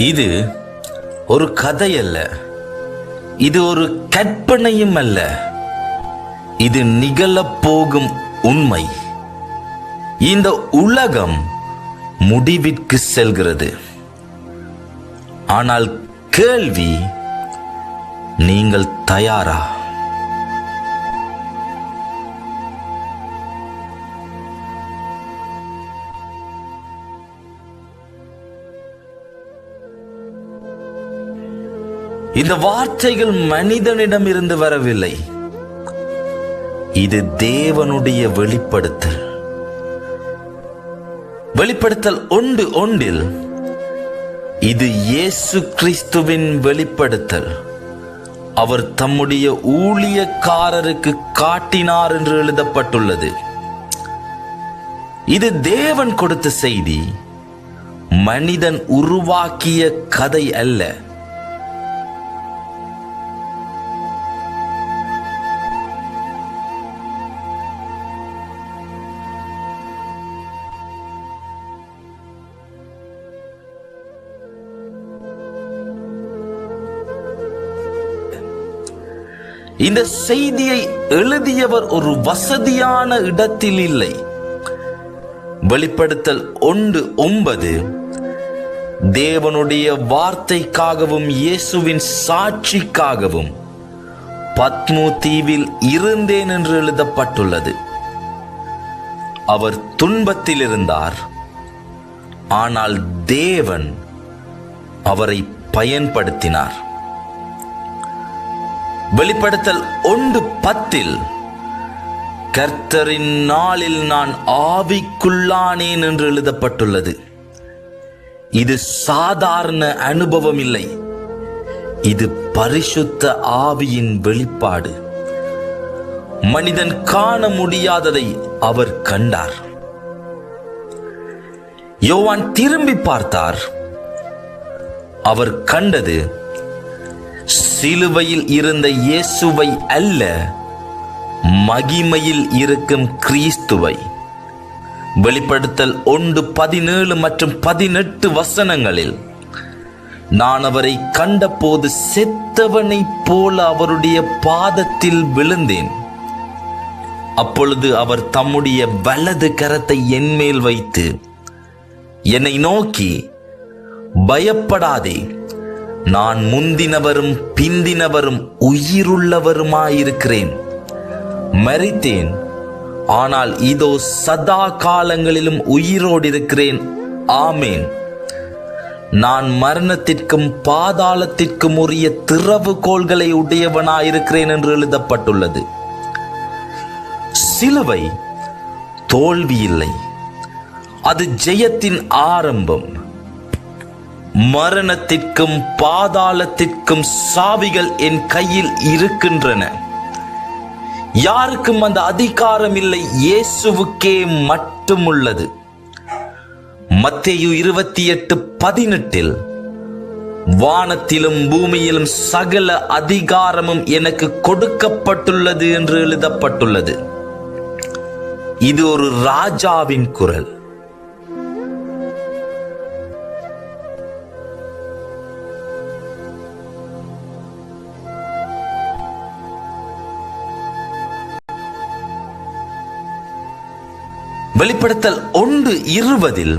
இது ஒரு கதை அல்ல, இது ஒரு கற்பனையும் அல்ல, இது நிகழப்போகும் உண்மை. இந்த உலகம் முடிவிற்கு செல்கிறது. ஆனால் கேள்வி, நீங்கள் தயாரா? இந்த வார்த்தைகள் மனிதனிடமிருந்து வரவில்லை. இது தேவனுடைய வெளிப்படுத்தல். வெளிப்படுத்தல் 1:1 இது இயேசு கிறிஸ்துவின் வெளிப்படுத்தல். அவர் தம்முடைய ஊழியக்காரருக்கு காட்டினார் என்று எழுதப்பட்டுள்ளது. இது தேவன் கொடுத்த செய்தி, மனிதன் உருவாக்கிய கதை அல்ல. இந்த செய்தியை எழுதியவர் ஒரு வசதியான இடத்தில் இல்லை. வெளிப்படுத்தல் 1:9 தேவனுடைய வார்த்தைக்காகவும் இயேசுவின் சாட்சிக்காகவும் பத்மு தீவில் இருந்தேன் என்று எழுதப்பட்டுள்ளது. அவர் துன்பத்தில் இருந்தார், ஆனால் தேவன் அவரை பயன்படுத்தினார். வெளிப்படுத்தல் 1:10 கர்த்தரின் நாளில் நான் ஆவிக்குள்ளானேன் என்று எழுதப்பட்டுள்ளது. இது சாதாரண அனுபவம் இல்லை, இது பரிசுத்த ஆவியின் வெளிப்பாடு. மனிதன் காண முடியாததை அவர் கண்டார். யோவான் திரும்பி பார்த்தார். அவர் கண்டது சிலுவையில் இருந்த இயேசுவை அல்ல, மகிமையில் இருக்கும் கிறிஸ்துவை. வெளிப்படுத்தல் 1:17 மற்றும் 18 வசனங்களில் நான் அவரை கண்டபோது செத்தவனைப் போல அவருடைய பாதத்தில் விழுந்தேன். அப்பொழுது அவர் தம்முடைய வலது கரத்தை என்மேல் வைத்து என்னை நோக்கி, பயப்படாதே, நான் முந்தினவரும் பிந்தினவரும் உயிருள்ளவருமாயிருக்கிறேன். மரித்தேன், ஆனால் இதோ சதா காலங்களிலும் உயிரோடு இருக்கிறேன். ஆமேன். நான் மரணத்திற்கும் பாதாளத்திற்கும் உரிய திறவுகோல்களை உடையவனாயிருக்கிறேன் என்று எழுதப்பட்டுள்ளது. சிலுவை தோல்வி இல்லை, அது ஜெயத்தின் ஆரம்பம். மரணத்திற்கும் பாதாளத்திற்கும் சாவிகள் என் கையில் இருக்கின்றன. யாருக்கும் அந்த அதிகாரம் இல்லை, இயேசுவுக்கே மட்டும் உள்ளது. மத்தேயு 28:18 வானத்திலும் பூமியிலும் சகல அதிகாரமும் எனக்கு கொடுக்கப்பட்டுள்ளது என்று எழுதப்பட்டுள்ளது. இது ஒரு ராஜாவின் குரல். வெளிப்படுத்தல் 1:20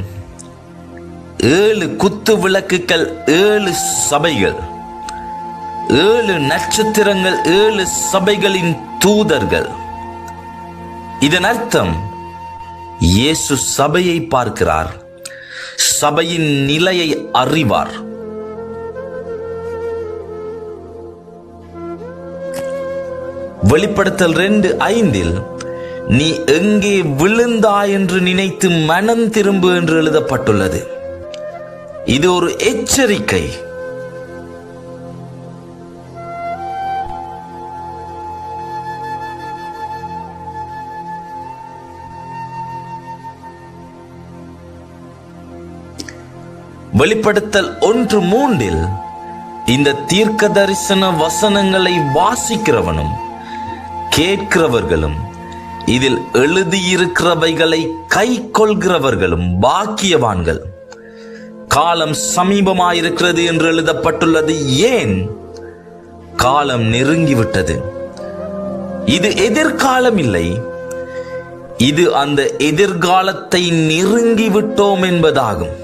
7 குத்து விளக்குகள், 7 சபைகள், 7 நட்சத்திரங்கள், 7 சபைகளின் தூதர்கள். இதன் அர்த்தம், இயேசு சபையை பார்க்கிறார், சபையின் நிலையை அறிவார். வெளிப்படுத்தல் 2:5 நீ எங்கே விழுந்தாய் என்று நினைத்து மனம் திரும்பு என்று எழுதப்பட்டுள்ளது. இது ஒரு எச்சரிக்கை. வெளிப்படுத்தல் 1:3 இந்த தீர்க்க தரிசன வசனங்களை வாசிக்கிறவனும் கேட்கிறவர்களும் இதில் எழுதியிருக்கிறவைகளை கை கொள்கிறவர்களும் பாக்கியவான்கள். காலம் சமீபமாயிருக்கிறது என்று எழுதப்பட்டுள்ளது. ஏன்? காலம் நெருங்கிவிட்டது. இது எதிர்காலம் இல்லை, இது அந்த எதிர்காலத்தை நெருங்கிவிட்டோம் என்பதாகும்.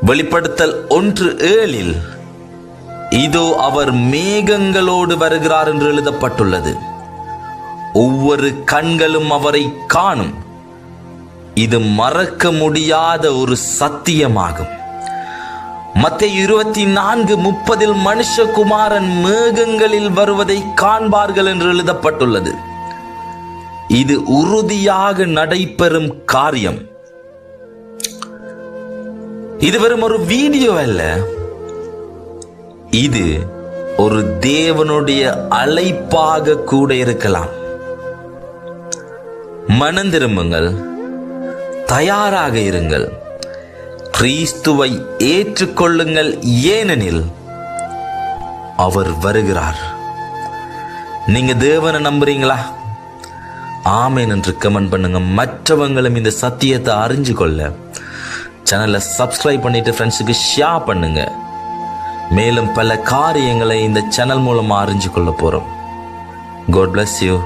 வெளிப்படுத்தல் 1:7 இதோ அவர் மேகங்களோடு வருகிறார் என்று எழுதப்பட்டுள்ளது. ஒவ்வொரு கண்களும் அவரை காணும். இது மறக்க முடியாத ஒரு சத்தியமாகும். மத்தேயு 24:30 மனுஷகுமாரன் மேகங்களில் வருவதை காண்பார்கள் என்று எழுதப்பட்டுள்ளது. இது உறுதியாக நடைபெறும் காரியம். இது வெறும் ஒரு வீடியோ அல்ல, இது ஒரு தேவனுடைய அழைப்பாக கூட இருக்கலாம். மனம் திரும்புங்கள், தயாராக இருங்கள், கிறிஸ்துவை ஏற்றுக்கொள்ளுங்கள், ஏனெனில் அவர் வருகிறார். நீங்க தேவனை நம்புறீங்களா? ஆமென் என்று கமெண்ட் பண்ணுங்க. மற்றவங்களும் இந்த சத்தியத்தை அறிஞ்சு கொள்ள சேனலை சப்ஸ்கிரைப் பண்ணிட்டு ஃப்ரெண்ட்ஸுக்கு ஷேர் பண்ணுங்க. மேலும் பல காரியங்களை இந்த சேனல் மூலமா அறிஞ்சு கொள்ள போறோம். God bless you.